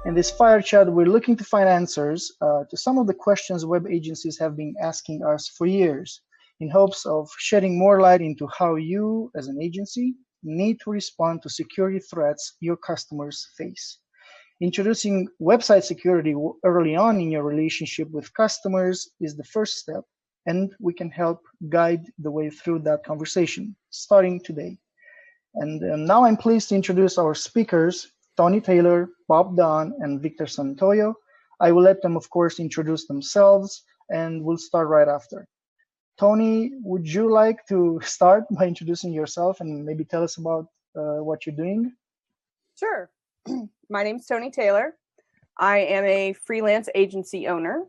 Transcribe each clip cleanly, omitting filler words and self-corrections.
In this fire chat, we're looking to find answers to some of the questions web agencies have been asking us for years, in hopes of shedding more light into how you, as an agency, need to respond to security threats your customers face. Introducing website security early on in your relationship with customers is the first step, and we can help guide the way through that conversation, starting today. And now I'm pleased to introduce our speakers, Toni Taylor, Bob Dunn, and Victor Santoyo. I will let them, of course, introduce themselves, and we'll start right after. Toni, would you like to start by introducing yourself and maybe tell us about what you're doing? Sure. My name's Toni Taylor. I am a freelance agency owner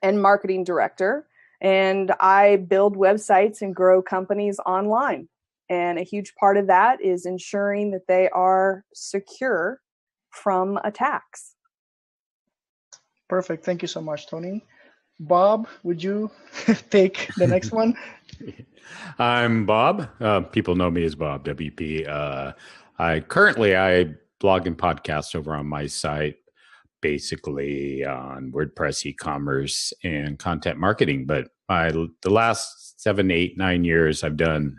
and marketing director, and I build websites and grow companies online. And a huge part of that is ensuring that they are secure from attacks. Perfect. Thank you so much, Toni. Bob, would you take the next one? I'm Bob. People know me as Bob, WP. I blog and podcast over on my site, basically on WordPress, e-commerce, and content marketing. But the last 7, 8, 9 years, I've done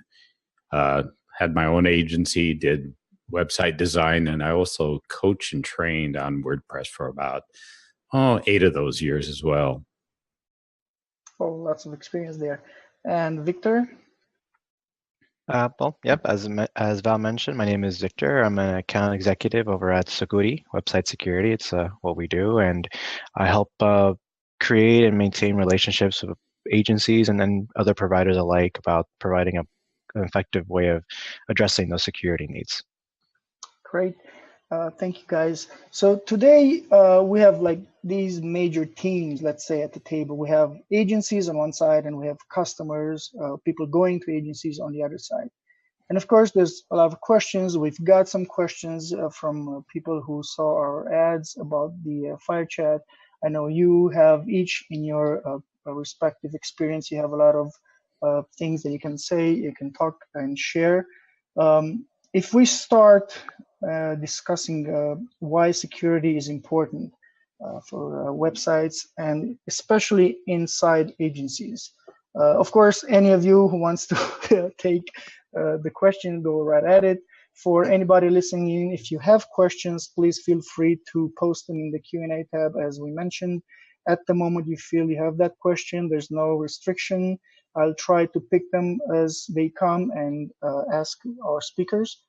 had my own agency, did website design, and I also coached and trained on WordPress for about 8 of those years as well. Oh, lots of experience there. And Victor? As Val mentioned, my name is Victor. I'm an account executive over at Sucuri, website security. It's what we do, and I help create and maintain relationships with agencies and then other providers alike about providing an effective way of addressing those security needs. Great. Thank you, guys. So today we have like these major teams, let's say, at the table. We have agencies on one side and we have customers, people going to agencies on the other side. And of course, there's a lot of questions. We've got some questions from people who saw our ads about the fire chat. I know you have each in your respective experience. You have a lot of things that you can say, you can talk and share. If we start discussing why security is important for websites and especially inside agencies. Of course, any of you who wants to take the question, go right at it. For anybody listening in, if you have questions, please feel free to post them in the Q&A tab, as we mentioned. At the moment you feel you have that question, there's no restriction. I'll try to pick them as they come and ask our speakers.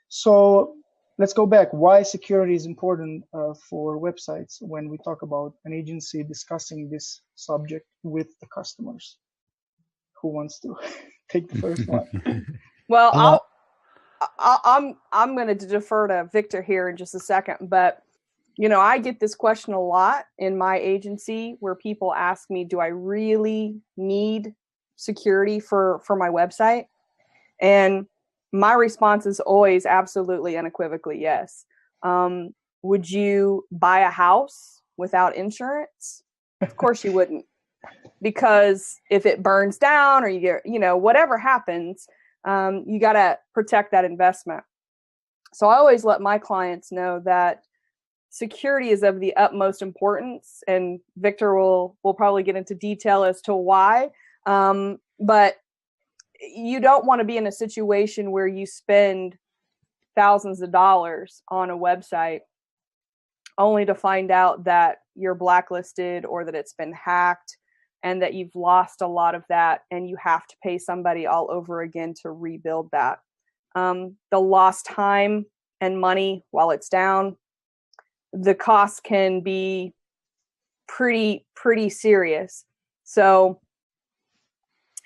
So let's go back. Why security is important for websites when we talk about an agency discussing this subject with the customers? Who wants to take the first one? Well, I'm going to defer to Victor here in just a second, but I get this question a lot in my agency where people ask me, do I really need security for my website? And my response is always absolutely unequivocally yes. Would you buy a house without insurance? Of course you wouldn't, because if it burns down or you get, whatever happens, you got to protect that investment. So I always let my clients know that security is of the utmost importance, and Victor will probably get into detail as to why. But you don't want to be in a situation where you spend thousands of dollars on a website only to find out that you're blacklisted or that it's been hacked and that you've lost a lot of that and you have to pay somebody all over again to rebuild that. The lost time and money while it's down, the cost can be pretty serious. So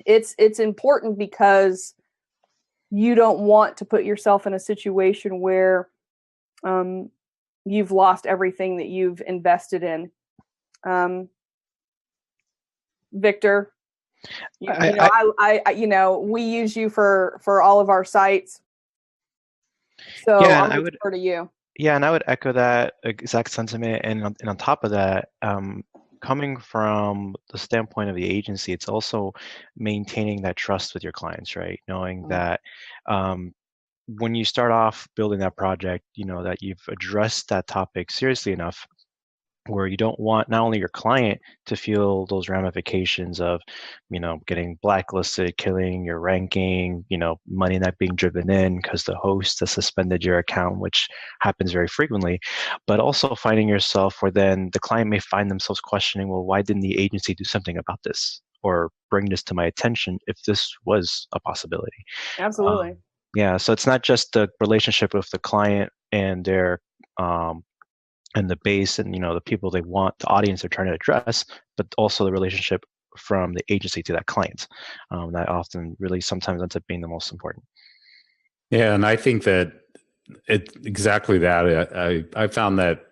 it's important because you don't want to put yourself in a situation where you've lost everything that you've invested in. Victor, we use you for all of our sites. So yeah, I'll defer to you. Yeah, and I would echo that exact sentiment. And on top of that, coming from the standpoint of the agency, it's also maintaining that trust with your clients, right? Knowing that when you start off building that project, that you've addressed that topic seriously enough where you don't want not only your client to feel those ramifications of, getting blacklisted, killing your ranking, money not being driven in because the host has suspended your account, which happens very frequently, but also finding yourself where then the client may find themselves questioning, well, why didn't the agency do something about this or bring this to my attention if this was a possibility? Absolutely. Yeah, so it's not just the relationship with the client and their and the base and the people they want, the audience they're trying to address, but also the relationship from the agency to that client. That often really sometimes ends up being the most important. Yeah, and I think that it's exactly that. I found that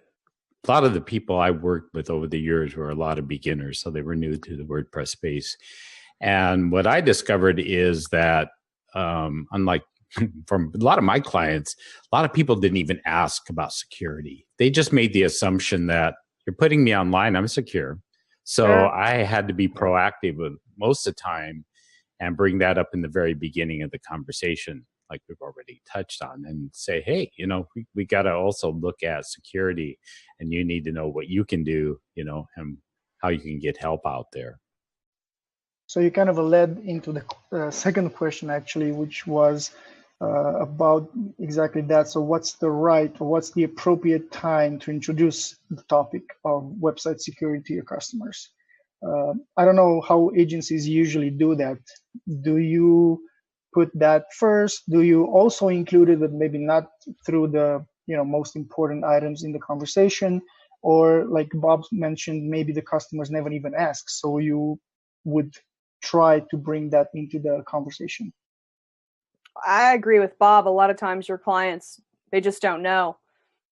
a lot of the people I worked with over the years were a lot of beginners, so they were new to the WordPress space. And what I discovered is that, unlike from a lot of my clients, a lot of people didn't even ask about security. They just made the assumption that you're putting me online, I'm secure. So Sure. I had to be proactive with most of the time and bring that up in the very beginning of the conversation, like we've already touched on, and say, hey, we got to also look at security, and you need to know what you can do, and how you can get help out there. So you kind of led into the second question, actually, which was about exactly that. So what's the appropriate time to introduce the topic of website security to your customers? I don't know how agencies usually do that. Do you put that first? Do you also include it, but maybe not through the most important items in the conversation? Or like Bob mentioned, maybe the customers never even ask, so you would try to bring that into the conversation? I agree with Bob. A lot of times your clients, they just don't know.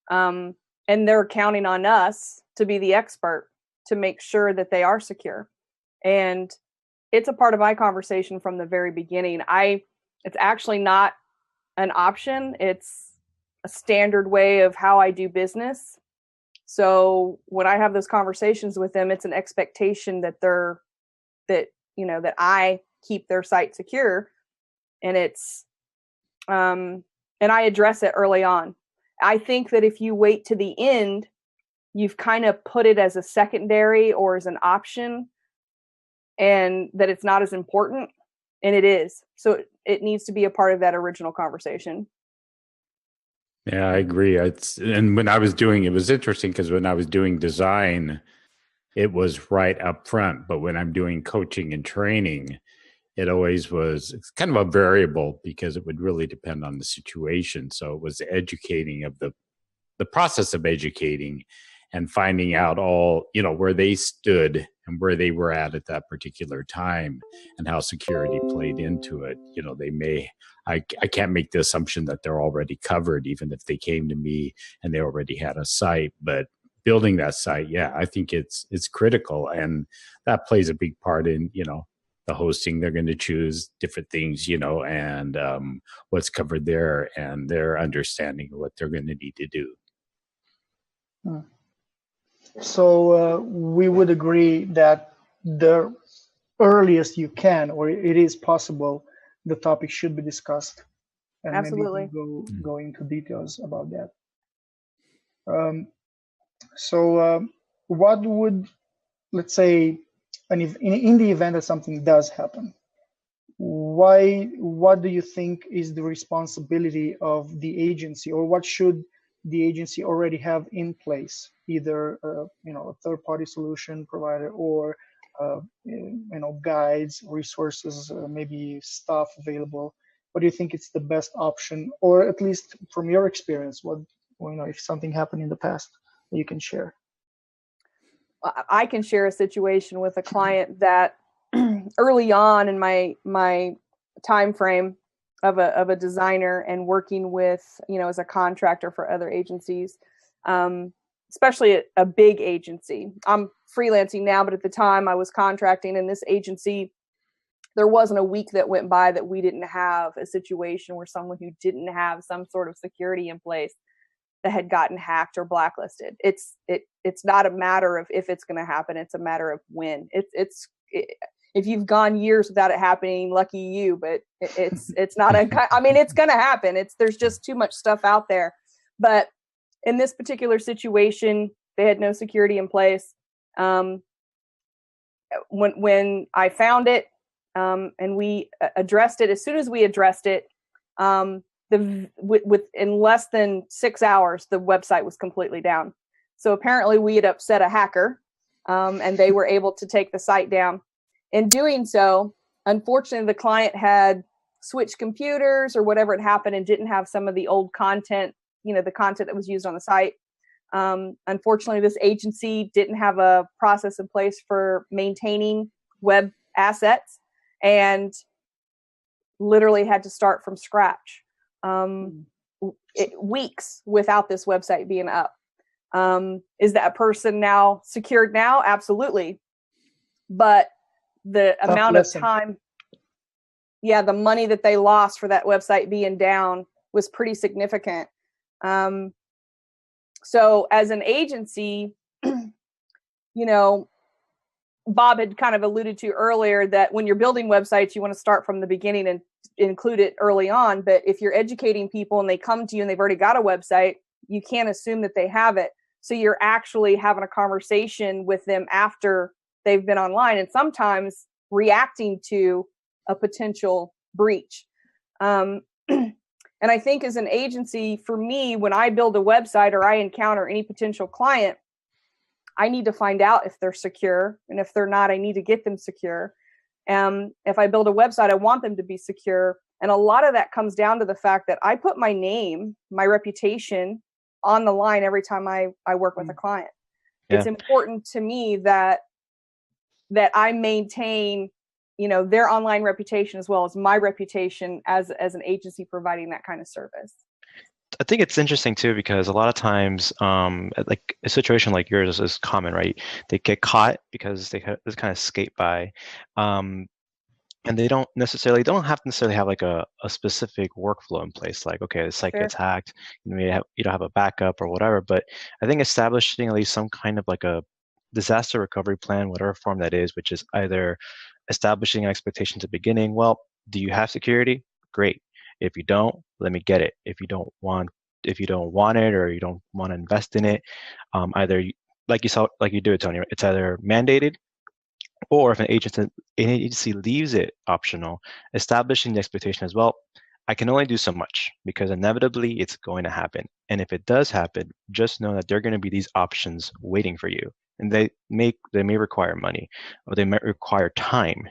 And they're counting on us to be the expert to make sure that they are secure. And it's a part of my conversation from the very beginning. It's actually not an option. It's a standard way of how I do business. So when I have those conversations with them, it's an expectation that that I keep their site secure. And and I address it early on. I think that if you wait to the end, you've kind of put it as a secondary or as an option, and that it's not as important, and it is. So it needs to be a part of that original conversation. Yeah, I agree. And when I was doing it was interesting because when I was doing design, it was right up front. But when I'm doing coaching and training, it's kind of a variable because it would really depend on the situation. So it was educating of the process of educating and finding out all, where they stood and where they were at that particular time and how security played into it. I can't make the assumption that they're already covered, even if they came to me and they already had a site, but building that site, yeah, I think it's critical. And that plays a big part in, the hosting. They're going to choose different things, and what's covered there and their understanding of what they're going to need to do. So we would agree that the earliest you can, or it is possible, the topic should be discussed, and Absolutely. maybe go into details about that. So what would, let's say, in the event that something does happen, what do you think is the responsibility of the agency, or what should the agency already have in place, either a third-party solution provider or guides, resources, maybe staff available? What do you think it's the best option, or at least from your experience, if something happened in the past that you can share? I can share a situation with a client that early on in my time frame of a designer and working with, as a contractor for other agencies, especially a big agency. I'm freelancing now, but at the time I was contracting in this agency. There wasn't a week that went by that we didn't have a situation where someone who didn't have some sort of security in place that had gotten hacked or blacklisted. It's not a matter of if it's going to happen. It's a matter of when. if you've gone years without it happening, lucky you, but it's not I mean, it's going to happen. There's just too much stuff out there. But in this particular situation, they had no security in place. When I found it, and we addressed it, as soon as we addressed it, in less than 6 hours, the website was completely down. So apparently we had upset a hacker, and they were able to take the site down. In doing so, unfortunately, the client had switched computers or whatever had happened and didn't have some of the old content, the content that was used on the site. Unfortunately, this agency didn't have a process in place for maintaining web assets and literally had to start from scratch. Weeks without this website being up. Is that person now secured now? Absolutely. But the amount of time, the money that they lost for that website being down was pretty significant. So as an agency, Bob had kind of alluded to earlier that when you're building websites, you want to start from the beginning and include it early on. But if you're educating people and they come to you and they've already got a website, you can't assume that they have it. So you're actually having a conversation with them after they've been online, and sometimes reacting to a potential breach. And I think as an agency, for me, when I build a website or I encounter any potential client, I need to find out if they're secure. And if they're not, I need to get them secure. If I build a website, I want them to be secure. And a lot of that comes down to the fact that I put my name, my reputation on the line every time I work with a client. Yeah. It's important to me that I maintain, their online reputation as well as my reputation as an agency providing that kind of service. I think it's interesting too, because a lot of times, like a situation like yours is common, right? They get caught because they kind of skate by, and they don't have to have like a specific workflow in place. Like, okay, the site gets hacked, you don't have a backup or whatever. But I think establishing at least some kind of like a disaster recovery plan, whatever form that is, which is either establishing an expectation at the beginning. Well, do you have security? Great. If you don't, let me get it. If you don't want it, or you don't want to invest in it, either like you do it, Tony, it's either mandated, or if an agency leaves it optional, establishing the expectation as well. I can only do so much because inevitably it's going to happen. And if it does happen, just know that there are going to be these options waiting for you. And they may require money, or they might require time.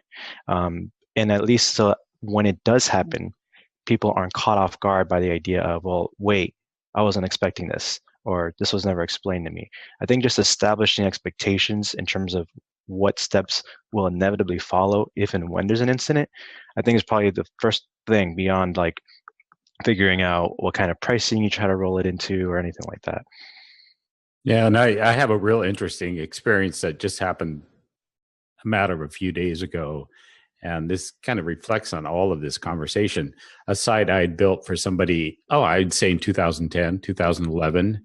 And at least so when it does happen, people aren't caught off guard by the idea of, well, wait, I wasn't expecting this, or this was never explained to me. I think just establishing expectations in terms of what steps will inevitably follow if and when there's an incident, I think is probably the first thing, beyond like figuring out what kind of pricing you try to roll it into or anything like that. Yeah, and I have a real interesting experience that just happened a matter of a few days ago. And this kind of reflects on all of this conversation. A site I had built for somebody, I'd say in 2010, 2011.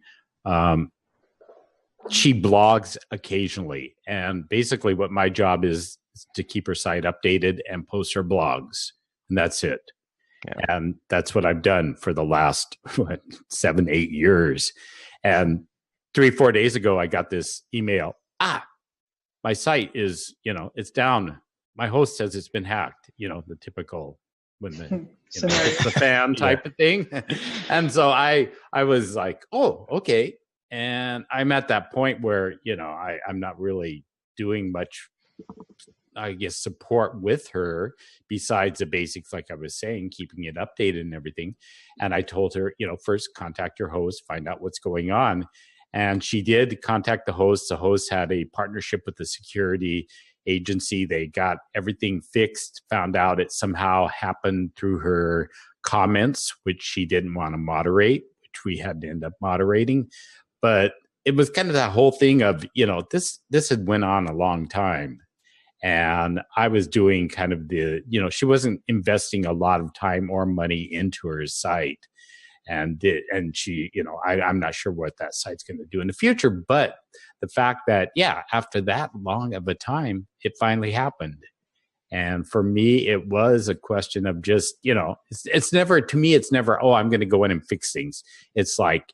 She blogs occasionally. And basically what my job is to keep her site updated and post her blogs. And that's it. Yeah. And that's what I've done for the last 7-8 years. And 3-4 days ago, I got this email. My site is, it's down. My host says it's been hacked, the typical, when it's the fan type of thing. And so I was like, oh, okay. And I'm at that point where, I'm not really doing much, I guess, support with her besides the basics, like I was saying, keeping it updated and everything. And I told her, first contact your host, find out what's going on. And she did contact the host. The host had a partnership with the security agency. They got everything fixed, found out it somehow happened through her comments, which she didn't want to moderate, which we had to end up moderating. But it was kind of that whole thing of, this had went on a long time. And I was doing kind of she wasn't investing a lot of time or money into her site. And she, I'm not sure what that site's going to do in the future. But the fact that, after that long of a time, it finally happened. And for me, it was a question of just, it's never, to me, it's never, oh, I'm going to go in and fix things. It's like,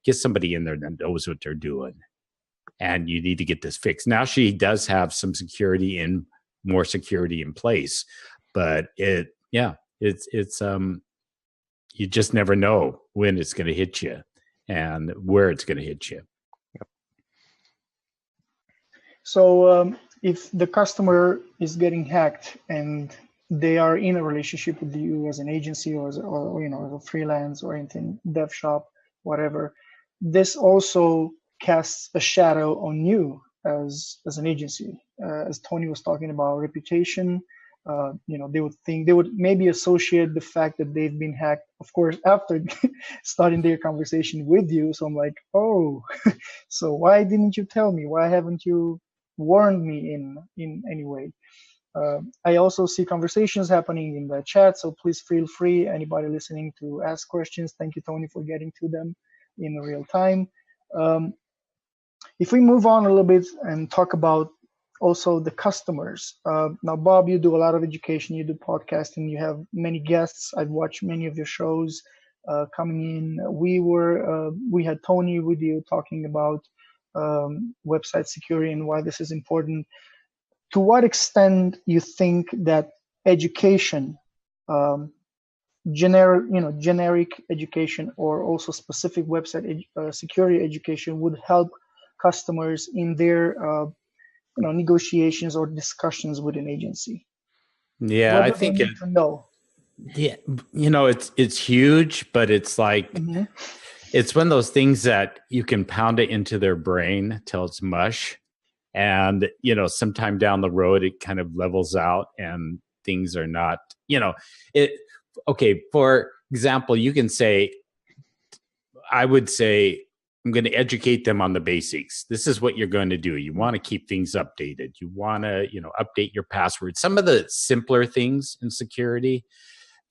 get somebody in there that knows what they're doing. And you need to get this fixed. Now she does have some more security in place, but it's you just never know when it's going to hit you and where it's going to hit you. So if the customer is getting hacked and they are in a relationship with you as an agency or as a freelance or anything, dev shop, whatever, this also casts a shadow on you as an agency. As Toni was talking about reputation, they would maybe associate the fact that they've been hacked, of course, after starting their conversation with you. So I'm like, oh, so why didn't you tell me? Why haven't you warned me in any way? I also see conversations happening in the chat, so please feel free, anybody listening, to ask questions. Thank you, Toni, for getting to them in real time. If we move on a little bit and talk about also the customers. Now, Bob, you do a lot of education, you do podcasting, you have many guests. I've watched many of your shows coming in. We had Toni with you talking about website security and why this is important. To what extent you think that education, generic education, or also specific website security education would help customers in their negotiations or discussions with an agency? Yeah, what I do they think need to know? Yeah, it's huge, but it's like it's one of those things that you can pound it into their brain till it's mush, and sometime down the road it kind of levels out and things are not okay. For example, you can say, I would say, I'm going to educate them on the basics. This is what you're going to do. You want to keep things updated. You want to update your password. Some of the simpler things in security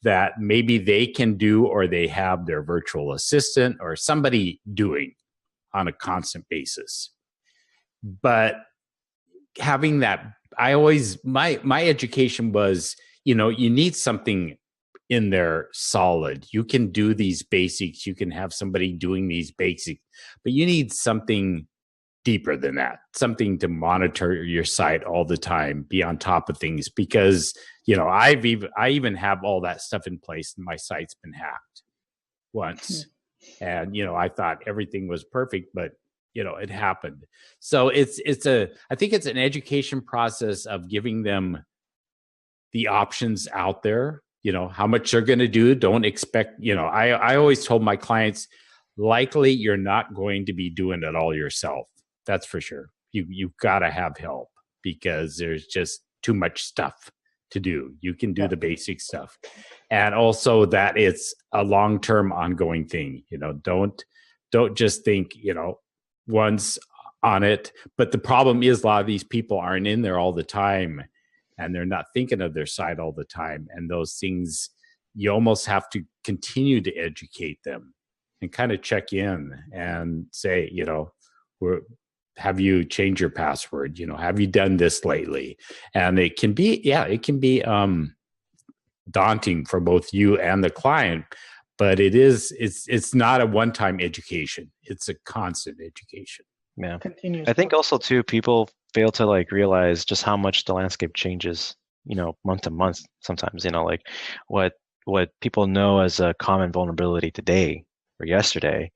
that maybe they can do, or they have their virtual assistant or somebody doing on a constant basis. But having that, my education was, you need something in there solid. You can do these basics. You can have somebody doing these basics, but you need something deeper than that, something to monitor your site all the time, be on top of things, because I even have all that stuff in place, and my site's been hacked once. And I thought everything was perfect, but it happened. So I think it's an education process of giving them the options out there, how much they're going to do. Don't expect, I always told my clients, likely you're not going to be doing it all yourself. That's for sure. You've got to have help, because there's just too much stuff to do. You can do the basic stuff. And also that it's a long-term ongoing thing. Don't just think, once on it. But the problem is, a lot of these people aren't in there all the time, and they're not thinking of their site all the time. And those things, you almost have to continue to educate them and kind of check in and say, have you changed your password? Have you done this lately? And it can be daunting for both you and the client, but it's not a one-time education. It's a constant education. Yeah. Continuous. I think also too, people fail to realize just how much the landscape changes, month to month sometimes, what people know as a common vulnerability today or yesterday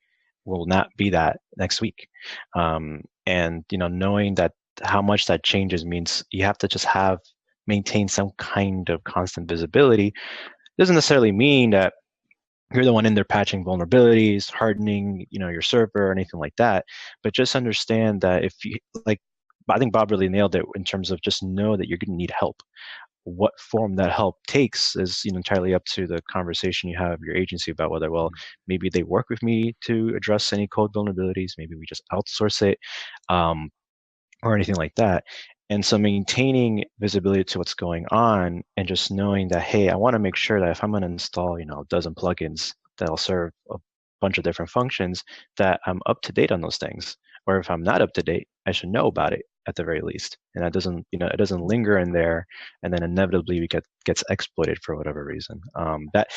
will not be that next week. And knowing that how much that changes means you have to just maintain some kind of constant visibility. Doesn't necessarily mean that you're the one in there patching vulnerabilities, hardening, your server or anything like that. But just understand that if you I think Bob really nailed it in terms of just know that you're going to need help. What form that help takes is entirely up to the conversation you have with your agency about whether, maybe they work with me to address any code vulnerabilities, maybe we just outsource it, or anything like that. And so maintaining visibility to what's going on, and just knowing that, hey, I want to make sure that if I'm going to install a dozen plugins that'll serve a bunch of different functions, that I'm up to date on those things. Or if I'm not up to date, I should know about it at the very least, and that doesn't, it doesn't linger in there, and then inevitably gets exploited for whatever reason. That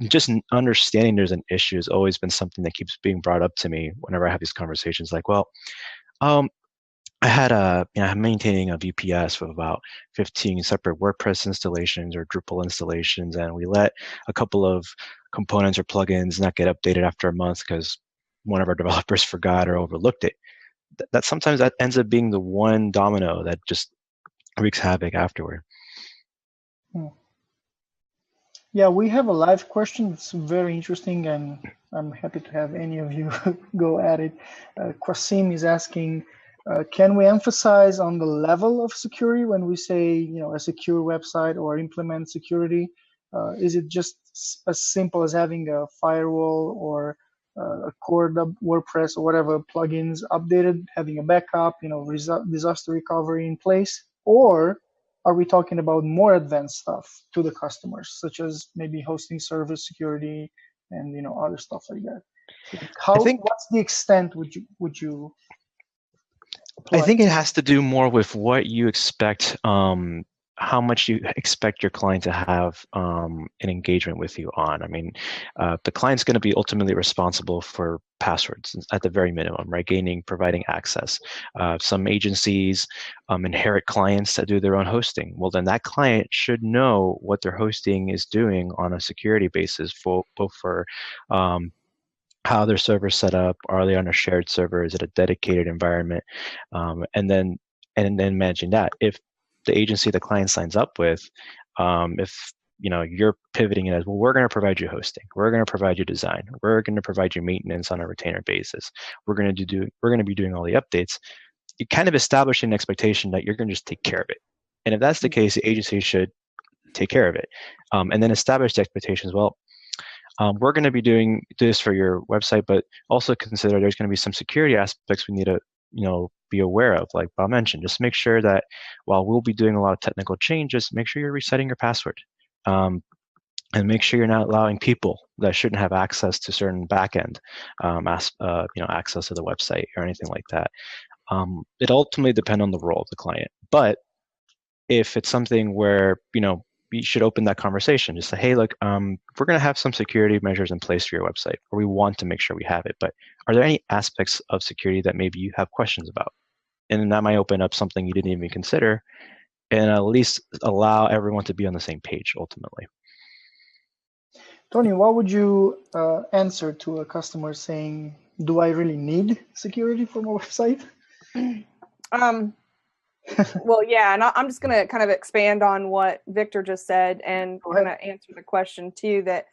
just understanding there's an issue has always been something that keeps being brought up to me whenever I have these conversations. Like, well, I had I'm maintaining a VPS with about 15 separate WordPress installations or Drupal installations, and we let a couple of components or plugins not get updated after a month because one of our developers forgot or overlooked it. That sometimes that ends up being the one domino that just wreaks havoc afterward. Yeah, we have a live question. It's very interesting, and I'm happy to have any of you go at it. Qasim is asking, can we emphasize on the level of security when we say, a secure website or implement security? Is it just as simple as having a firewall or a core WordPress or whatever plugins updated, having a backup, disaster recovery in place? Or are we talking about more advanced stuff to the customers, such as maybe hosting service security and other stuff like that? What's the extent would you I think it has to do more with what you expect, how much you expect your client to have an engagement with you on. I mean, the client's going to be ultimately responsible for passwords at the very minimum, right? Providing access. Some agencies inherit clients that do their own hosting. Well, then that client should know what their hosting is doing on a security basis, both for how their server's set up. Are they on a shared server? Is it a dedicated environment? And then managing that. If the agency the client signs up with, if you're pivoting it as, well, we're going to provide you hosting, we're going to provide you design, we're going to provide you maintenance on a retainer basis, we're going to be doing all the updates, you kind of establish an expectation that you're going to just take care of it. And if that's the case, the agency should take care of it, and then establish the expectations. Well, we're going to be doing this for your website, but also consider there's going to be some security aspects we need to be aware of. Like Bob mentioned, just make sure that while we'll be doing a lot of technical changes, make sure you're resetting your password, and make sure you're not allowing people that shouldn't have access to certain backend access to the website or anything like that. It ultimately depends on the role of the client, but if it's something where we should open that conversation. Just say, hey, look, we're going to have some security measures in place for your website, or we want to make sure we have it. But are there any aspects of security that maybe you have questions about? And that might open up something you didn't even consider, and at least allow everyone to be on the same page ultimately. Toni, what would you answer to a customer saying, do I really need security for my website? Well, yeah, and I'm just going to kind of expand on what Victor just said and kind of answer the question too, that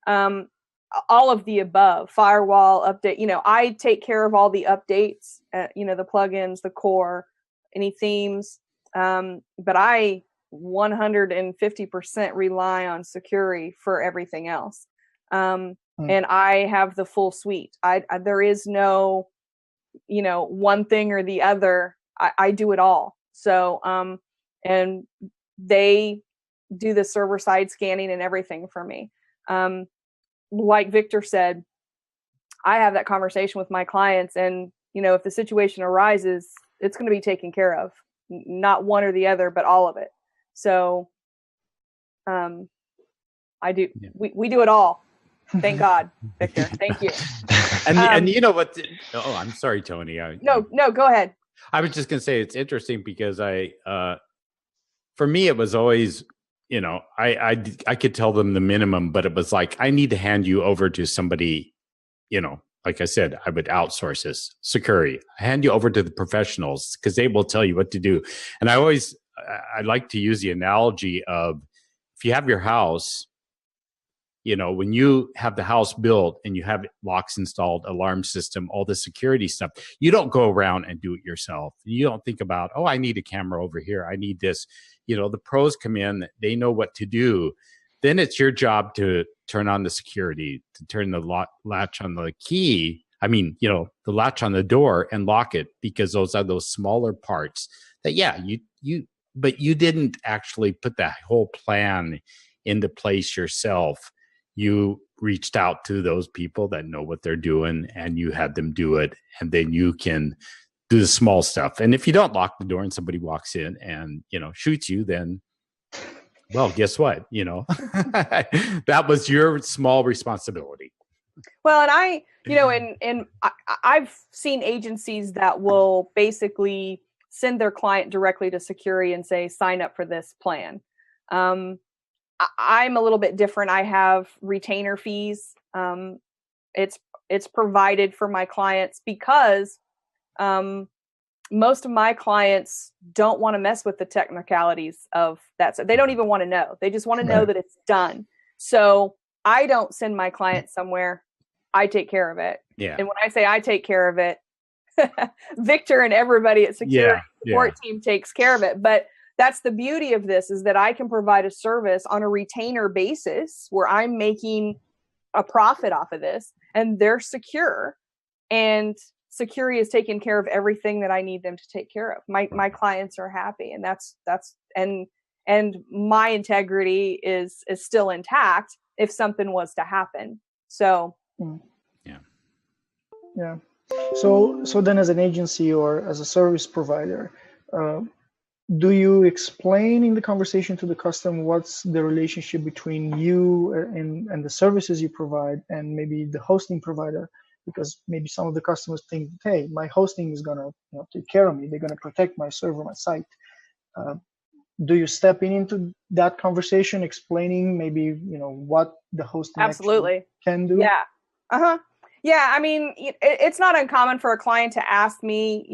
all of the above, firewall, update, I take care of all the updates, the plugins, the core, any themes, but I 150% rely on Sucuri for everything else. And I have the full suite. There is no, one thing or the other. I do it all. So, and they do the server side scanning and everything for me. Like Victor said, I have that conversation with my clients, and, if the situation arises, it's going to be taken care of, not one or the other, but all of it. So, I do, we do it all. Thank God, Victor. Thank you. And you know what? Oh, I'm sorry, Toni. No, go ahead. I was just going to say it's interesting because for me, it was always, I could tell them the minimum, but it was like, I need to hand you over to somebody, like I said, I would outsource this Sucuri. I hand you over to the professionals because they will tell you what to do. And I like to use the analogy of, if you have your house, when you have the house built and you have locks installed, alarm system, all the security stuff, you don't go around and do it yourself. You don't think about, oh, I need a camera over here. I need this. The pros come in, they know what to do. Then it's your job to turn on the security, to turn the latch on the key. I mean, the latch on the door and lock it, because those are those smaller parts that, but you didn't actually put that whole plan into place yourself. You reached out to those people that know what they're doing, and you had them do it, and then you can do the small stuff. And if you don't lock the door and somebody walks in and, shoots you, then, well, guess what? That was your small responsibility. Well, and I've seen agencies that will basically send their client directly to Sucuri and say, sign up for this plan. I'm a little bit different. I have retainer fees. It's provided for my clients because most of my clients don't want to mess with the technicalities of that. So they don't even want to know. They just want to know that it's done. So I don't send my clients somewhere. I take care of it. Yeah. And when I say I take care of it, Victor and everybody at Sucuri support team takes care of it. But that's the beauty of this, is that I can provide a service on a retainer basis where I'm making a profit off of this, and they're secure, and Sucuri is taking care of everything that I need them to take care of. My clients are happy, and that's and my integrity is still intact if something was to happen. So yeah. So then, as an agency or as a service provider, do you explain in the conversation to the customer what's the relationship between you and the services you provide and maybe the hosting provider? Because maybe some of the customers think, hey, my hosting is going to take care of me. They're going to protect my server, my site. Do you step into that conversation, explaining maybe what the hosting absolutely can do? Yeah. Uh-huh. Yeah. I mean, it's not uncommon for a client to ask me,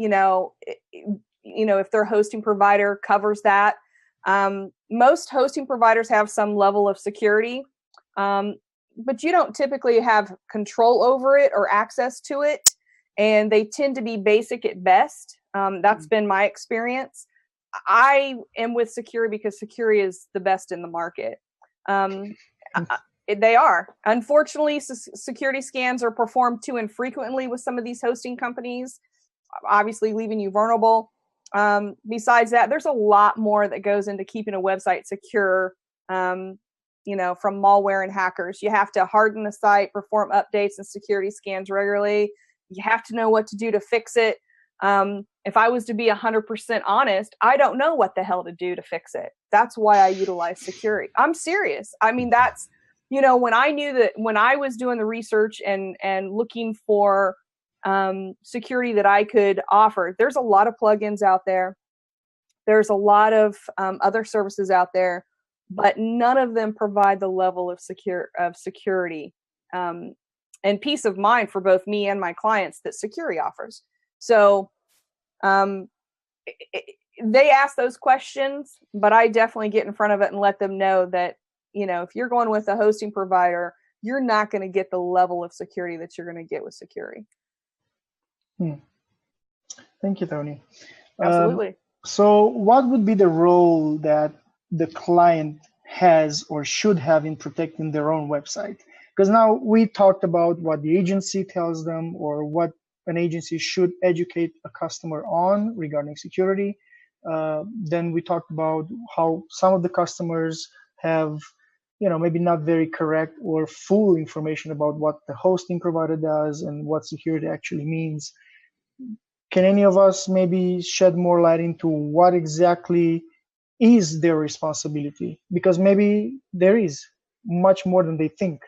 if their hosting provider covers that. Most hosting providers have some level of security, but you don't typically have control over it or access to it. And they tend to be basic at best. That's been my experience. I am with Sucuri because Sucuri is the best in the market. They are. Unfortunately, security scans are performed too infrequently with some of these hosting companies, obviously leaving you vulnerable. Besides that, there's a lot more that goes into keeping a website secure, from malware and hackers. You have to harden the site, perform updates and security scans regularly. You have to know what to do to fix it. If I was to be 100% honest, I don't know what the hell to do to fix it. That's why I utilize Sucuri. I'm serious. I mean, that's, when I knew that, when I was doing the research and looking for security that I could offer, there's a lot of plugins out there. There's a lot of other services out there, but none of them provide the level of security and peace of mind for both me and my clients that Sucuri offers. So they ask those questions, but I definitely get in front of it and let them know that, if you're going with a hosting provider, you're not going to get the level of security that you're going to get with Sucuri. Thank you, Toni. Absolutely. So what would be the role that the client has or should have in protecting their own website? Because now we talked about what the agency tells them or what an agency should educate a customer on regarding security. Then we talked about how some of the customers have, maybe not very correct or full information about what the hosting provider does and what security actually means. Can any of us maybe shed more light into what exactly is their responsibility? Because maybe there is much more than they think.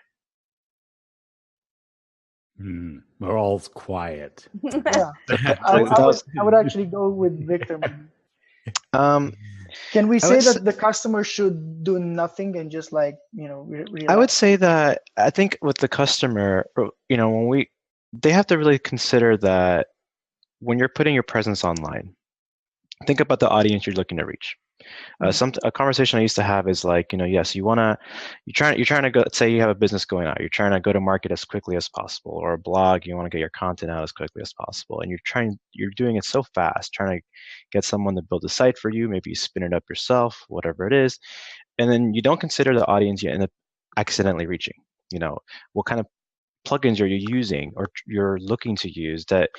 We're all quiet. Yeah, I would actually go with Victor. Can we say that the customer should do nothing and just relax? I would say that I think with the customer, they have to really consider that when you're putting your presence online, think about the audience you're looking to reach. A conversation I used to have is yes, you're trying to go, say you have a business going out, you're trying to go to market as quickly as possible, or a blog, you want to get your content out as quickly as possible, and you're doing it so fast, trying to get someone to build a site for you, maybe you spin it up yourself, whatever it is, and then you don't consider the audience you end up accidentally reaching. What kind of plugins are you using or you're looking to use that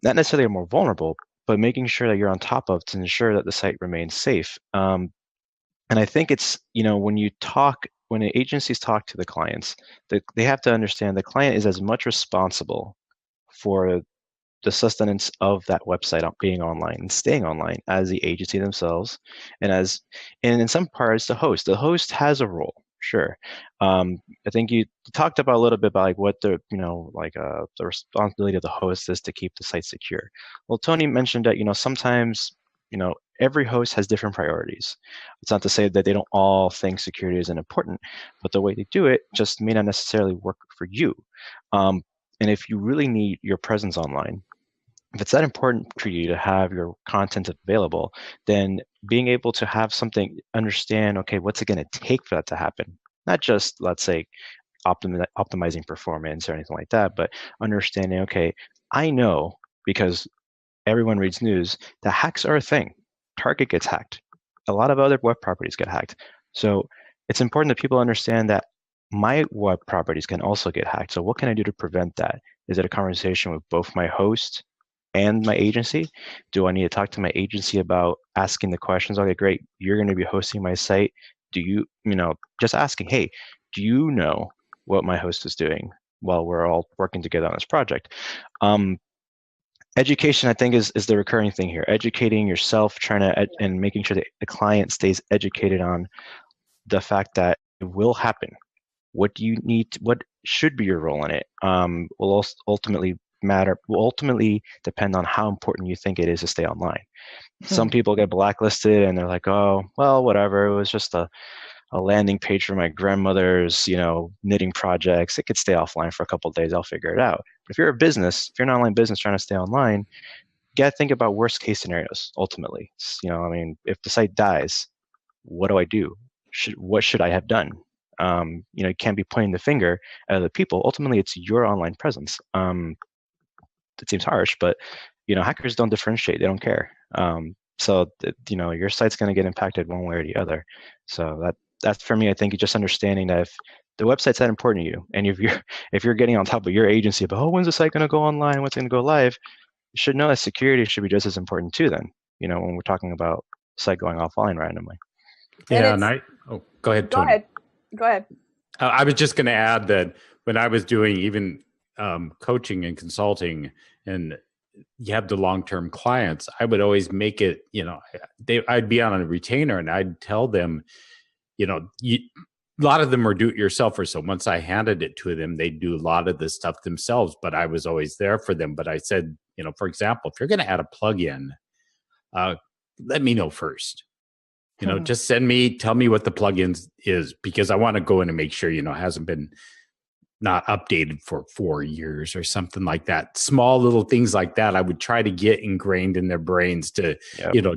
not necessarily are more vulnerable, but making sure that you're on top of to ensure that the site remains safe. And I think it's, when agencies talk to the clients, they have to understand the client is as much responsible for the sustenance of that website being online and staying online as the agency themselves, and in some parts the host. The host has a role, sure. I think you talked about a little bit about like what the the responsibility of the host is to keep the site secure. Well, Tony mentioned that sometimes every host has different priorities. It's not to say that they don't all think security isn't important, but the way they do it just may not necessarily work for you. And if you really need your presence online, if it's that important for you to have your content available, then being able to have something, understand, okay, what's it going to take for that to happen? Not just, let's say, optimizing performance or anything like that, but understanding, okay, I know because everyone reads news that hacks are a thing. Target gets hacked. A lot of other web properties get hacked. So it's important that people understand that my web properties can also get hacked. So what can I do to prevent that? Is it a conversation with both my host and my agency? Do I need to talk to my agency about asking the questions? Okay, great. You're going to be hosting my site. Do you, just asking, hey, do you know what my host is doing while we're all working together on this project? Education, I think, is the recurring thing here. Educating yourself, and making sure that the client stays educated on the fact that it will happen. What do you need? What should be your role in it? Will ultimately depend on how important you think it is to stay online. Some people get blacklisted and they're like, oh, well, whatever. It was just a landing page for my grandmother's, knitting projects. It could stay offline for a couple of days. I'll figure it out. But if you're an online business trying to stay online, you got to think about worst case scenarios. Ultimately, if the site dies, what do I do? What should I have done? You can't be pointing the finger at other people. Ultimately, it's your online presence. It seems harsh, but hackers don't differentiate. They don't care. So your site's going to get impacted one way or the other. So that's for me. I think just understanding that if the website's that important to you, and if you're getting on top of your agency about, oh, when's the site going to go online? What's going to go live? You should know that security should be just as important too. Then when we're talking about site going offline randomly. Yeah, go ahead, Tony. Go ahead. I was just going to add that when I was doing even coaching and consulting, and you have the long-term clients, I would always make it, I'd be on a retainer and I'd tell them, a lot of them are do-it-yourselfers. So once I handed it to them, they do a lot of the stuff themselves, but I was always there for them. But I said, for example, if you're going to add a plugin, let me know first. Just tell me what the plugin is, because I want to go in and make sure, it hasn't been not updated for 4 years or something like that. Small little things like that, I would try to get ingrained in their brains to,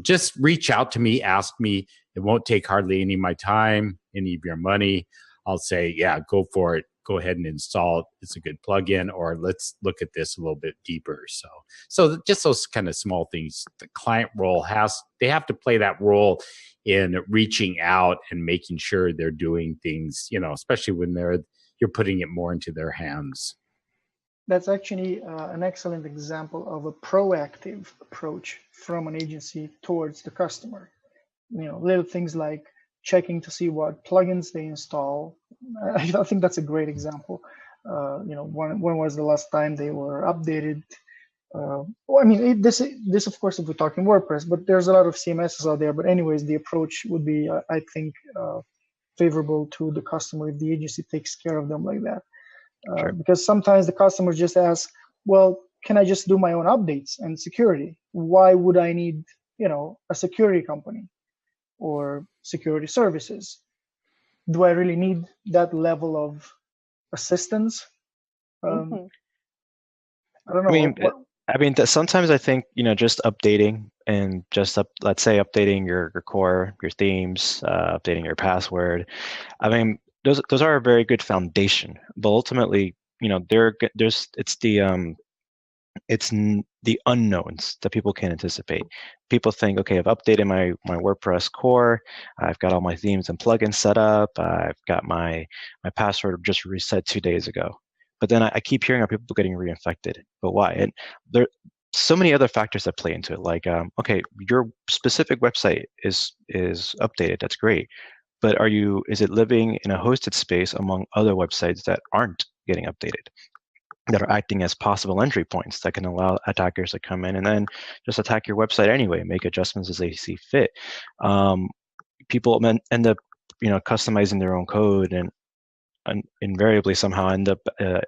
just reach out to me, ask me. It won't take hardly any of my time, any of your money. I'll say, yeah, go for it. Go ahead and install it. It's a good plugin, or let's look at this a little bit deeper. So just those kind of small things. The client role they have to play that role in reaching out and making sure they're doing things, especially when you're putting it more into their hands. That's actually an excellent example of a proactive approach from an agency towards the customer. Little things like checking to see what plugins they install. I think that's a great example. When was the last time they were updated? This of course, if we're talking WordPress, but there's a lot of CMSs out there. But anyways, the approach would be, I think, favorable to the customer if the agency takes care of them like that. Sure. Because sometimes the customer just asks, well, can I just do my own updates and security? Why would I need, a security company or security services? Do I really need that level of assistance? I don't know. Sometimes I think, just updating and just let's say updating your core, your themes, updating your password. Those are a very good foundation, but ultimately, it's the unknowns that people can't anticipate. People think, okay, I've updated my WordPress core. I've got all my themes and plugins set up. I've got my password just reset 2 days ago. But then I keep hearing of people getting reinfected. But why? And there are so many other factors that play into it. Like, okay, your specific website is updated. That's great. But is it living in a hosted space among other websites that aren't getting updated? that are acting as possible entry points that can allow attackers to come in and then just attack your website anyway, make adjustments as they see fit. People end up, customizing their own code and invariably somehow end up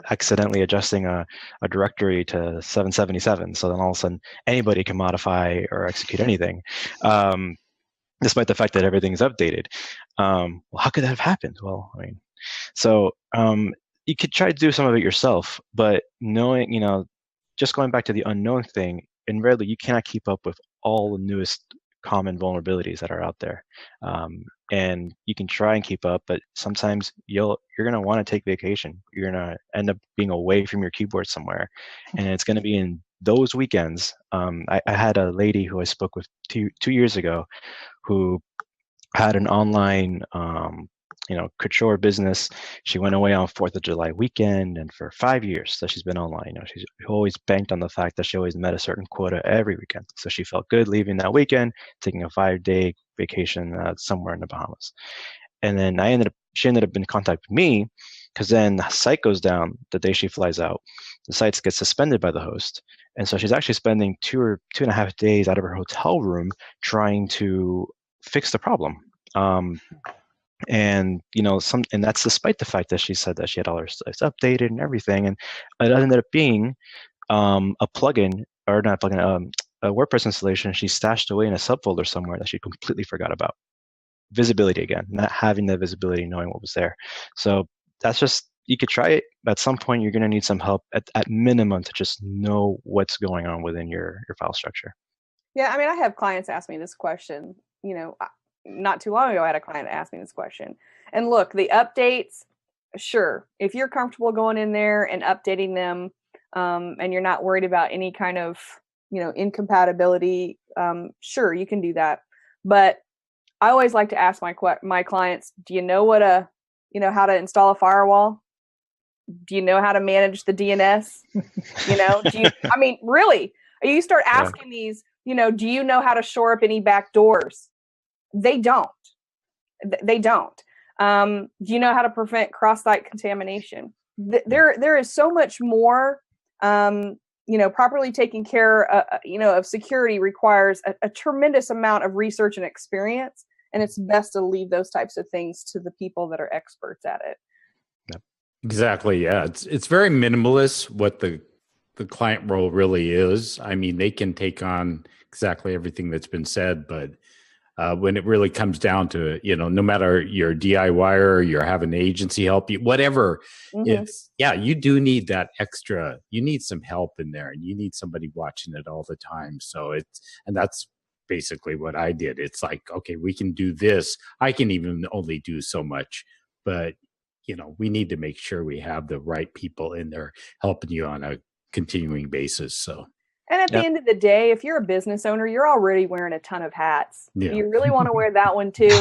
accidentally adjusting a directory to 777. So then all of a sudden anybody can modify or execute anything, despite the fact that everything's updated. Well, how could that have happened? Well, I mean, so you could try to do some of it yourself, but knowing, just going back to the unknown thing, invariably you cannot keep up with all the newest common vulnerabilities that are out there. And you can try and keep up, but sometimes you're going to want to take vacation. You're going to end up being away from your keyboard somewhere, and it's going to be in those weekends. I had a lady who I spoke with two years ago who had an online couture business. She went away on 4th of July weekend, and for 5 years that she's been online, she's always banked on the fact that she always met a certain quota every weekend. So she felt good leaving that weekend, taking a 5-day vacation somewhere in the Bahamas. And then she ended up in contact with me, because then the site goes down the day she flies out. The sites get suspended by the host. And so she's actually spending 2 or 2.5 days out of her hotel room trying to fix the problem. And and that's despite the fact that she said that she had all her sites updated and everything, and it ended up being a plugin, or not a plugin, a WordPress installation she stashed away in a subfolder somewhere that she completely forgot about. Visibility again, not having the visibility, knowing what was there. So that's just, you could try it. At some point, you're going to need some help at minimum to just know what's going on within your file structure. Yeah, I mean, I have clients ask me this question. Not too long ago, I had a client ask me this question. And look, the updates, sure, if you're comfortable going in there and updating them, and you're not worried about any kind of, incompatibility, sure, you can do that. But I always like to ask my clients, do you know how to install a firewall? Do you know how to manage the DNS? Really, you start asking these, do you know how to shore up any back doors? They don't. Do you know how to prevent cross-site contamination? There is so much more. Properly taking care, of security requires a tremendous amount of research and experience, and it's best to leave those types of things to the people that are experts at it. Yep. Exactly. Yeah, it's very minimalist what the client role really is. I mean, they can take on exactly everything that's been said, but when it really comes down to it, no matter you're a DIYer or you're having an agency help you, whatever, you do need that extra, you need some help in there, and you need somebody watching it all the time. So and that's basically what I did. It's like, okay, we can do this. I can even only do so much, but we need to make sure we have the right people in there helping you on a continuing basis. So. And at the end of the day, if you're a business owner, you're already wearing a ton of hats. Yeah. Do you really want to wear that one too?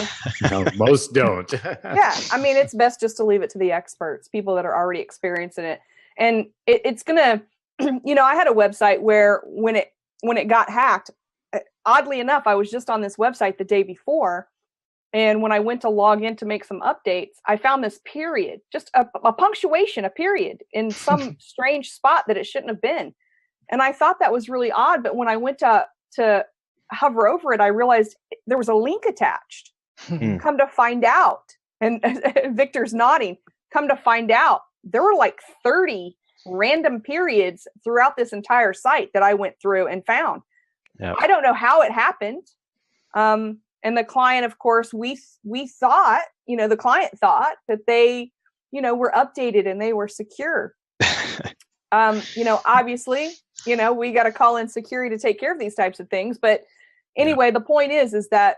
No, most don't. Yeah. I mean, it's best just to leave it to the experts, people that are already experiencing it. And it's going to, I had a website where when it got hacked, oddly enough, I was just on this website the day before. And when I went to log in to make some updates, I found this period, just a punctuation, a period in some strange spot that it shouldn't have been. And I thought that was really odd. But when I went to hover over it, I realized there was a link attached. Come to find out, and Victor's nodding, come to find out, there were like 30 random periods throughout this entire site that I went through and found. Yep. I don't know how it happened. And the client, of course, we thought, the client thought that they, were updated and they were secure. Obviously, we got to call in Sucuri to take care of these types of things. But anyway, the point is that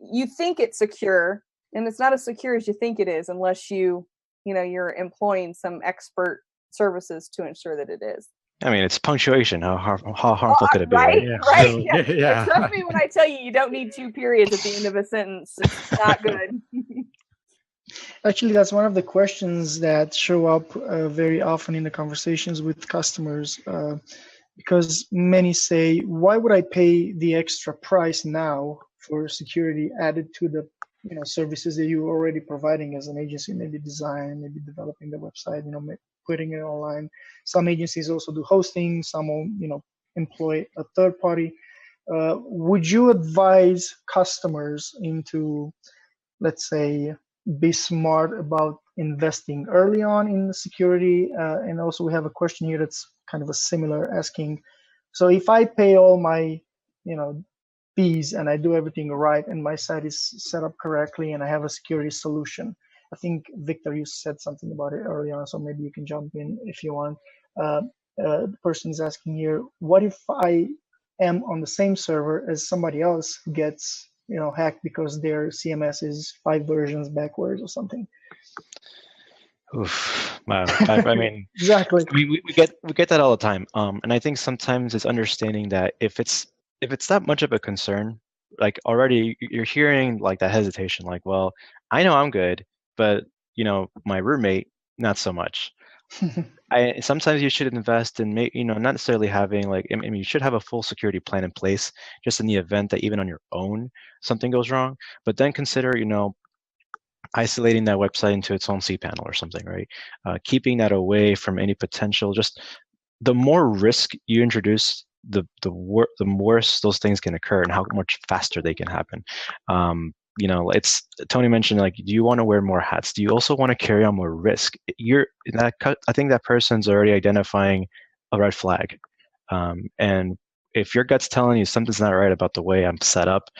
you think it's secure, and it's not as secure as you think it is, unless you're employing some expert services to ensure that it is. I mean, it's punctuation. How harmful could it be? Right, Yeah. right. So, yeah. Trust me when I tell you don't need 2 periods at the end of a sentence. It's not good. Actually, that's one of the questions that show up very often in the conversations with customers, because many say, why would I pay the extra price now for security added to the services that you're already providing as an agency, maybe design, maybe developing the website, putting it online. Some agencies also do hosting. Some will, employ a third party. Would you advise customers into, let's say, be smart about investing early on in the security? And also we have a question here that's kind of a similar, asking, so if I pay all my, fees and I do everything right and my site is set up correctly and I have a security solution. I think, Victor, you said something about it early on, so maybe you can jump in if you want. The person is asking here, what if I am on the same server as somebody else who gets hacked because their CMS is 5 versions backwards or something? Oof, wow. I mean, exactly. we get that all the time. And I think sometimes it's understanding that if it's that much of a concern, like already you're hearing like that hesitation, like, well, I know I'm good, but my roommate, not so much. Sometimes you should invest in, not necessarily having like, I mean, you should have a full security plan in place just in the event that even on your own something goes wrong. But then consider, isolating that website into its own cPanel or something, right? Keeping that away from any potential. Just the more risk you introduce, the worse those things can occur and how much faster they can happen. It's Tony mentioned, like, do you want to wear more hats? Do you also want to carry on more risk? I think that person's already identifying a red flag, and if your gut's telling you something's not right about the way I'm set up,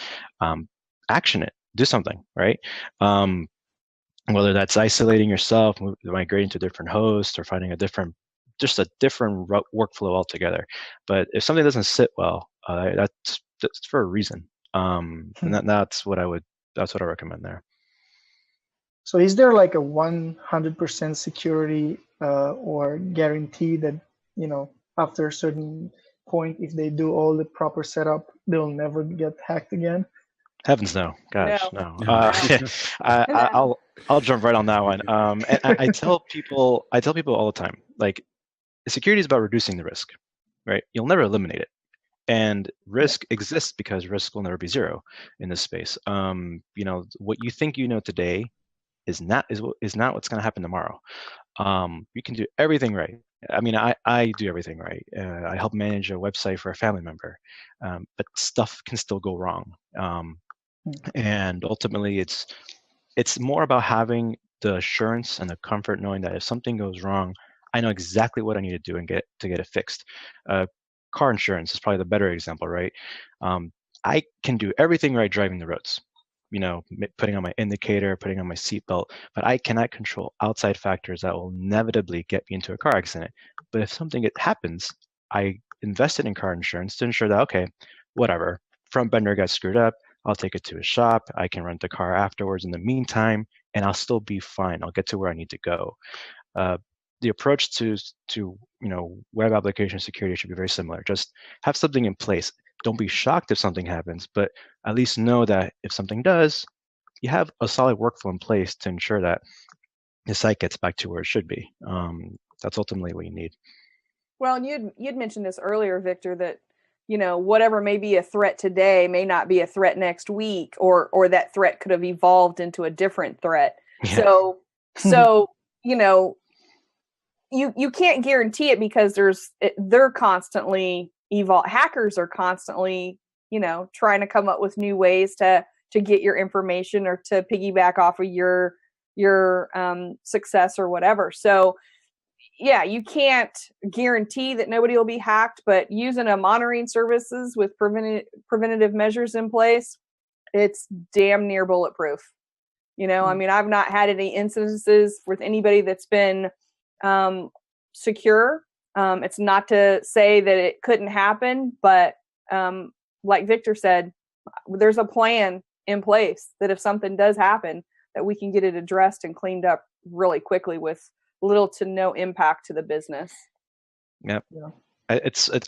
action it. Do something, right? Whether that's isolating yourself, migrating to a different host, or finding a different workflow altogether. But if something doesn't sit well, that's for a reason. And that's what I recommend there. So is there like a 100% security or guarantee that, after a certain point, if they do all the proper setup, they'll never get hacked again? Heavens no, gosh, no. No. I'll jump right on that one. And I tell people all the time, like, security is about reducing the risk, right? You'll never eliminate it, and risk exists because risk will never be zero in this space. What you think today is not what's going to happen tomorrow. You can do everything right. I mean, I do everything right. I help manage a website for a family member, but stuff can still go wrong. And ultimately, it's more about having the assurance and the comfort knowing that if something goes wrong, I know exactly what I need to do and get it fixed. Car insurance is probably the better example, right? I can do everything right driving the roads, putting on my indicator, putting on my seatbelt, but I cannot control outside factors that will inevitably get me into a car accident. But if something happens, I invested in car insurance to ensure that, okay, whatever, front bender got screwed up, I'll take it to a shop, I can rent the car afterwards in the meantime, and I'll still be fine. I'll get to where I need to go. The approach to web application security should be very similar. Just have something in place. Don't be shocked if something happens, but at least know that if something does, you have a solid workflow in place to ensure that the site gets back to where it should be. That's ultimately what you need. Well, and you'd mentioned this earlier, Victor, that whatever may be a threat today may not be a threat next week, or that threat could have evolved into a different threat. Yeah. So you can't guarantee it because they're constantly hackers are constantly trying to come up with new ways to get your information or to piggyback off of your success or whatever. So yeah, you can't guarantee that nobody will be hacked, but using a monitoring services with preventative measures in place, it's damn near bulletproof. I mean, I've not had any instances with anybody that's been secure. It's not to say that it couldn't happen, but like Victor said, there's a plan in place that if something does happen, that we can get it addressed and cleaned up really quickly with little to no impact to the business. Yep. Yeah.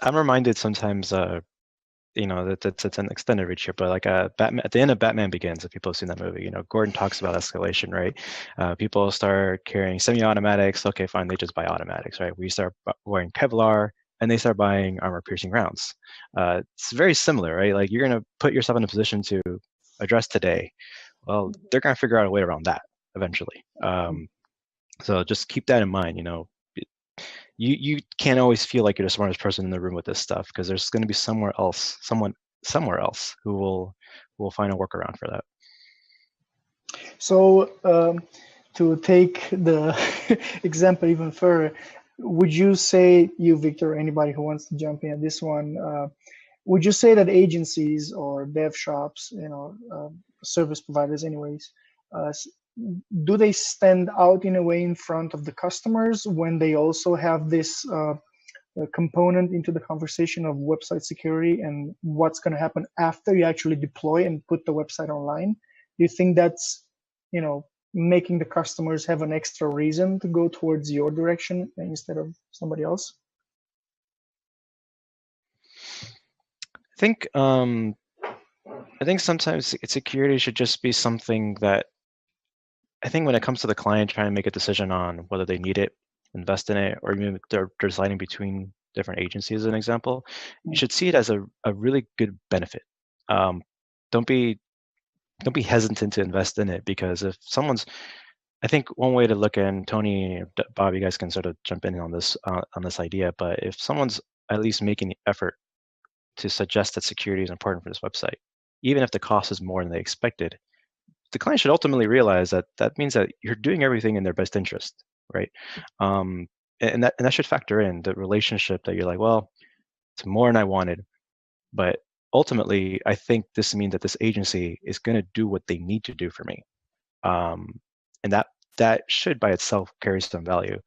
I'm reminded sometimes, that it's an extended reach here, but like Batman, at the end of Batman Begins, if people have seen that movie, Gordon talks about escalation, right? People start carrying semi-automatics. Okay, fine, they just buy automatics, right? We start wearing Kevlar, and they start buying armor-piercing rounds. It's very similar, right? Like, you're going to put yourself in a position to address today. Well, they're going to figure out a way around that eventually. So just keep that in mind. you can't always feel like you're the smartest person in the room with this stuff, because there's going to be someone else who will find a workaround for that. So to take the example even further, would you say, you, Victor, or anybody who wants to jump in at this one, would you say that agencies or dev shops, service providers anyways, do they stand out in a way in front of the customers when they also have this component into the conversation of website security and what's going to happen after you actually deploy and put the website online? Do you think that's, making the customers have an extra reason to go towards your direction instead of somebody else? I think sometimes security should just be something that, I think when it comes to the client trying to make a decision on whether they need it, invest in it, or even they're deciding between different agencies, as an example, you should see it as a really good benefit. Don't be hesitant to invest in it, because if someone's, I think one way to look at, and Toni, Bob, you guys can sort of jump in on this idea, but if someone's at least making the effort to suggest that security is important for this website, even if the cost is more than they expected, the client should ultimately realize that that means that you're doing everything in their best interest, right? And that should factor in the relationship, that you're like, well, it's more than I wanted, but ultimately, I think this means that this agency is going to do what they need to do for me, and that should by itself carry some value,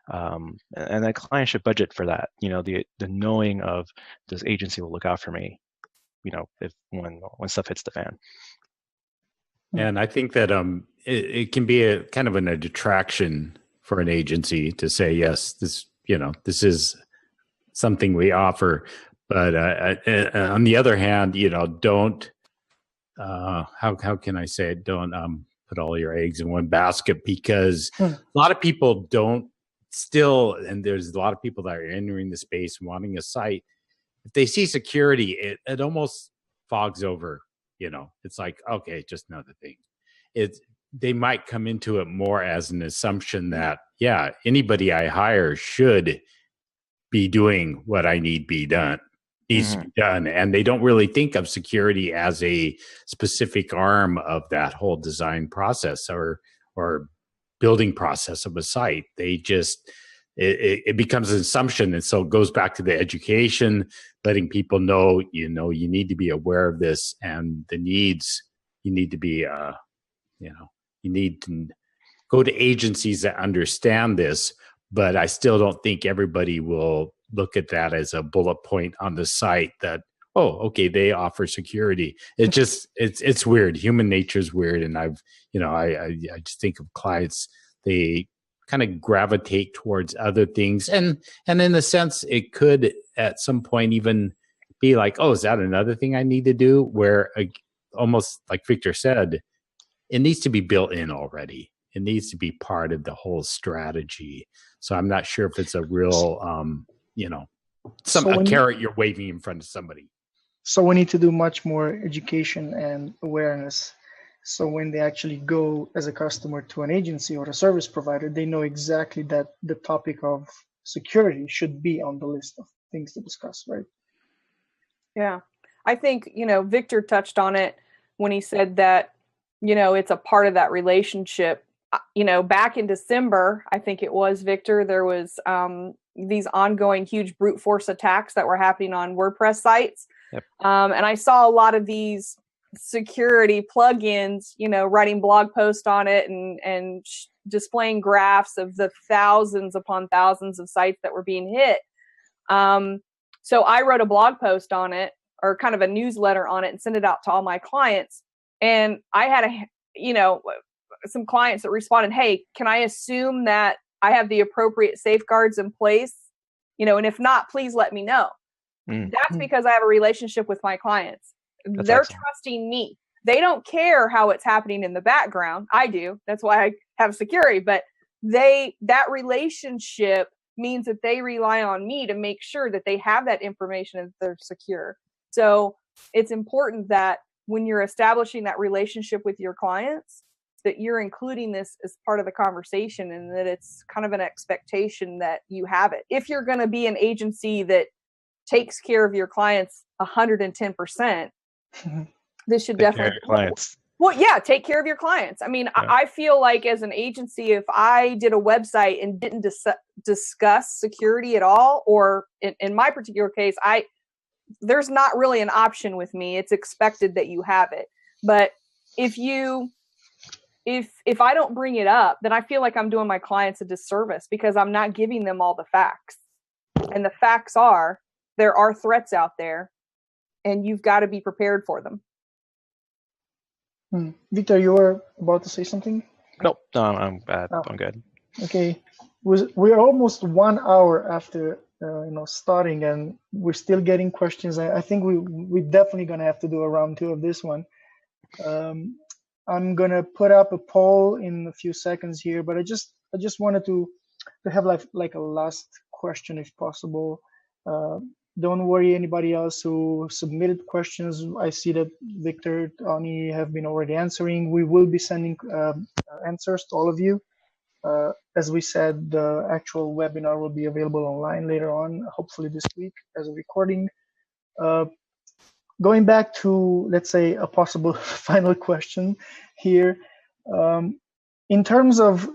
and that client should budget for that. The knowing of this agency will look out for me, if when stuff hits the fan. And I think that it can be a kind of a detraction for an agency to say, yes, this is something we offer. But on the other hand, don't how can I say it? Don't put all your eggs in one basket, because a lot of people don't still, and there's a lot of people that are entering the space wanting a site. If they see security, it almost fogs over. It's like, okay, just another thing. They might come into it more as an assumption that, yeah, anybody I hire should be doing what I needs to be done. And they don't really think of security as a specific arm of that whole design process or building process of a site. They just, it becomes an assumption. And so it goes back to the education, letting people know, you need to be aware of this and the needs. You need to be, you need to go to agencies that understand this, but I still don't think everybody will look at that as a bullet point on the site that, oh, okay, they offer security. It just, it's weird. Human nature is weird. And I just think of clients, they kind of gravitate towards other things. And in a sense, it could at some point even be like, oh, is that another thing I need to do? Where almost like Victor said, it needs to be built in already. It needs to be part of the whole strategy. So I'm not sure if it's a real, a carrot you're waving in front of somebody. So we need to do much more education and awareness. So when they actually go as a customer to an agency or a service provider, they know exactly that the topic of security should be on the list of things to discuss, right? Yeah. I think, Victor touched on it when he said that, it's a part of that relationship. Back in December, I think it was, Victor, there was these ongoing huge brute force attacks that were happening on WordPress sites. Yep. And I saw a lot of these security plugins, writing blog posts on it and displaying graphs of the thousands upon thousands of sites that were being hit. So I wrote a blog post on it, or kind of a newsletter on it, and sent it out to all my clients. And I had some clients that responded, hey, can I assume that I have the appropriate safeguards in place? And if not, please let me know. That's because I have a relationship with my clients. They're excellent. Trusting me. They don't care how it's happening in the background. I do. That's why I have security. But that relationship means that they rely on me to make sure that they have that information and they're secure. So it's important that when you're establishing that relationship with your clients, that you're including this as part of the conversation, and that it's kind of an expectation that you have it. If you're going to be an agency that takes care of your clients 110%, this should definitely clients. Well, yeah, take care of your clients. I mean, Yeah. I feel like as an agency, if I did a website and didn't discuss security at all, or in my particular case, there's not really an option with me. It's expected that you have it. But if I don't bring it up, then I feel like I'm doing my clients a disservice, because I'm not giving them all the facts. And the facts are, there are threats out there, and you've got to be prepared for them. Victor, you were about to say something? Nope, no, I'm good. Okay, we're almost 1 hour after starting, and we're still getting questions. I think we're definitely gonna have to do a round 2 of this one. I'm gonna put up a poll in a few seconds here, but I just wanted to have like a last question, if possible. Don't worry, anybody else who submitted questions. I see that Victor, Toni have been already answering. We will be sending answers to all of you. As we said, the actual webinar will be available online later on, hopefully this week as a recording. Going back to, let's say, a possible final question here. In terms of,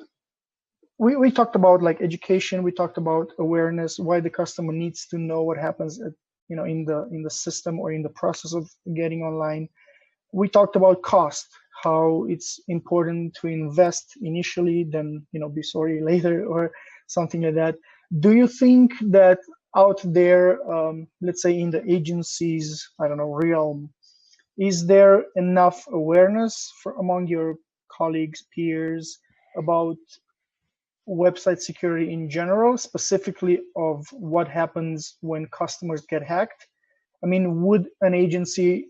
we talked about like education, we talked about awareness, why the customer needs to know what happens at, in the system or in the process of getting online. We talked about cost, how it's important to invest initially, then be sorry later, or something like that. Do you think that out there, let's say in the agencies, I don't know, realm, is there enough awareness among your colleagues, peers, about website security in general, specifically of what happens when customers get hacked? I mean, would an agency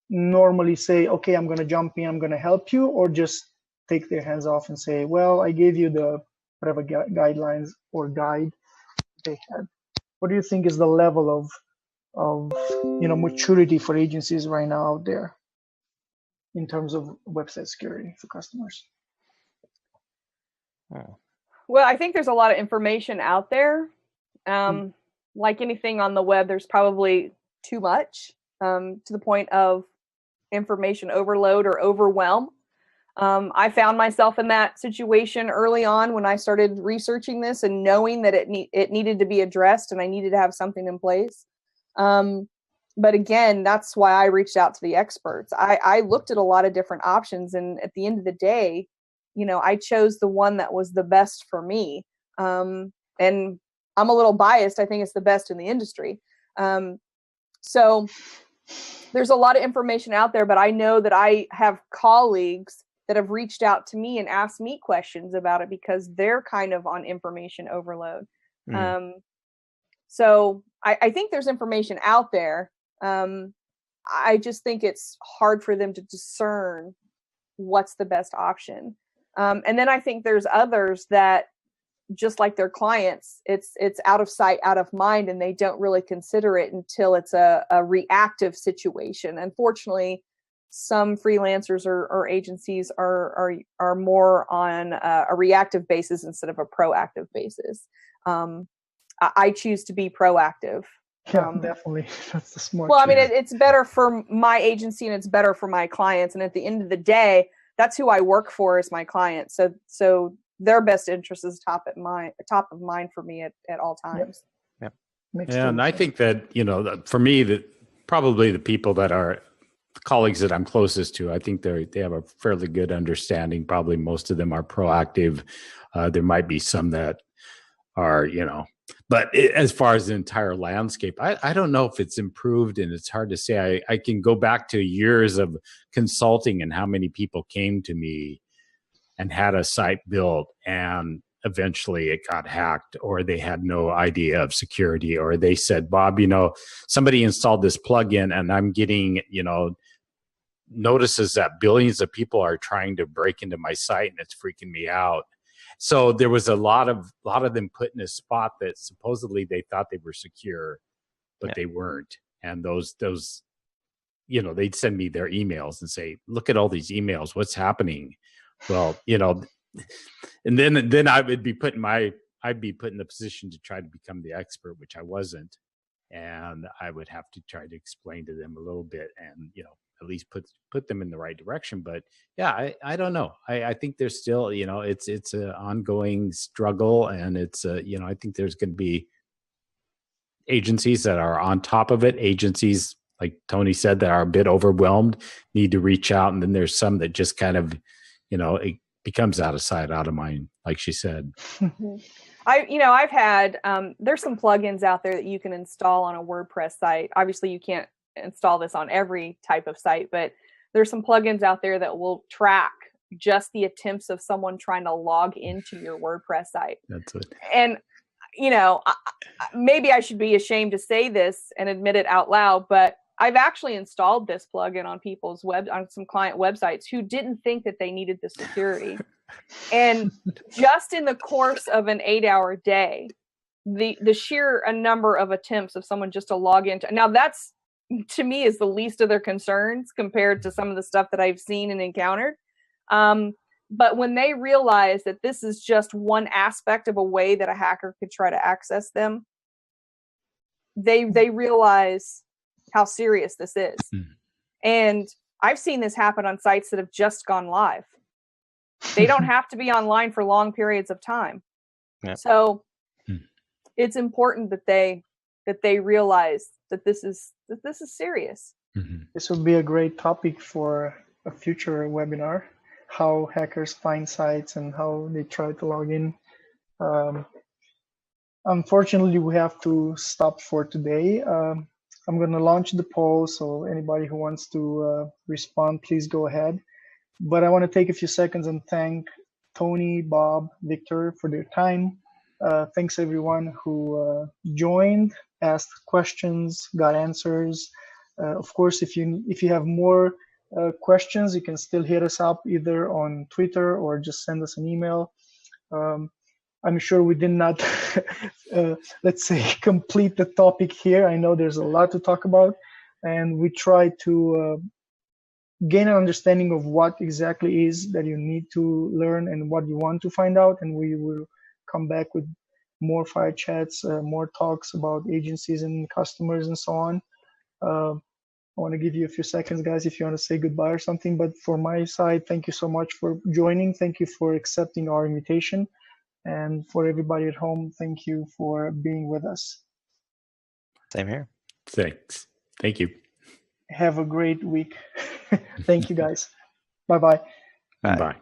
normally say, okay, I'm going to jump in, I'm going to help you, or just take their hands off and say, well, I gave you the whatever guidelines or guide they had? What do you think is the level of maturity for agencies right now out there in terms of website security for customers? Well, I think there's a lot of information out there. Like anything on the web, there's probably too much, to the point of information overload or overwhelm. I found myself in that situation early on when I started researching this and knowing that it needed to be addressed and I needed to have something in place. But again, that's why I reached out to the experts. I looked at a lot of different options, and at the end of the day, I chose the one that was the best for me. And I'm a little biased. I think it's the best in the industry. So there's a lot of information out there, but I know that I have colleagues that have reached out to me and asked me questions about it because they're kind of on information overload. So I think there's information out there. I just think it's hard for them to discern what's the best option. And then I think there's others that, just like their clients, it's out of sight, out of mind, and they don't really consider it until it's a reactive situation. Unfortunately, some freelancers or agencies are more on a reactive basis instead of a proactive basis. I choose to be proactive. Yeah, definitely. That's the smart. Well, I mean, it's better for my agency and it's better for my clients. And at the end of the day, that's who I work for, is my clients. So their best interest is top of mind for me at all times. Yep. Yeah, and I think that, for me, that probably the people that are the colleagues that I'm closest to, I think they have a fairly good understanding. Probably most of them are proactive. There might be some that are, but as far as the entire landscape, I don't know if it's improved, and it's hard to say. I can go back to years of consulting and how many people came to me and had a site built, and eventually it got hacked, or they had no idea of security, or they said, Bob, somebody installed this plugin and I'm getting, notices that billions of people are trying to break into my site and it's freaking me out. So there was a lot of them put in a spot that supposedly they thought they were secure, but they weren't. And those, they'd send me their emails and say, look at all these emails. What's happening? Well, and then I would be I'd be put in the position to try to become the expert, which I wasn't. And I would have to try to explain to them a little bit and, at least put them in the right direction. But yeah, I don't know. I think there's still, it's an ongoing struggle, and it's I think there's going to be agencies that are on top of it. Agencies, like Toni said, that are a bit overwhelmed, need to reach out. And then there's some that just kind of, it becomes out of sight, out of mind, like she said. I've had, there's some plugins out there that you can install on a WordPress site. Obviously you can't install this on every type of site, but there's some plugins out there that will track just the attempts of someone trying to log into your WordPress site. That's it. And, maybe I should be ashamed to say this and admit it out loud, but I've actually installed this plugin on some client websites who didn't think that they needed the security. And just in the course of an 8-hour day, the sheer number of attempts of someone just to log into, now that's, to me, is the least of their concerns compared to some of the stuff that I've seen and encountered. But when they realize that this is just one aspect of a way that a hacker could try to access them, they realize how serious this is. And I've seen this happen on sites that have just gone live. They don't have to be online for long periods of time. Yeah. So it's important that they realize that this is serious. This would be a great topic for a future webinar: how hackers find sites and how they try to log in. Unfortunately, we have to stop for today. I'm going to launch the poll, so anybody who wants to respond, please go ahead. But I want to take a few seconds and thank Toni, Bob, Victor for their time. Thanks everyone who joined, asked questions, got answers. Of course, if you have more questions, you can still hit us up either on Twitter or just send us an email. I'm sure we did not, let's say, complete the topic here. I know there's a lot to talk about, and we try to gain an understanding of what exactly is that you need to learn and what you want to find out, and we will come back with more fire chats, more talks about agencies and customers and so on. I want to give you a few seconds, guys, if you want to say goodbye or something. But for my side, thank you so much for joining. Thank you for accepting our invitation. And for everybody at home, thank you for being with us. Same here. Thanks. Thank you. Have a great week. Thank you, guys. Bye-bye. Bye.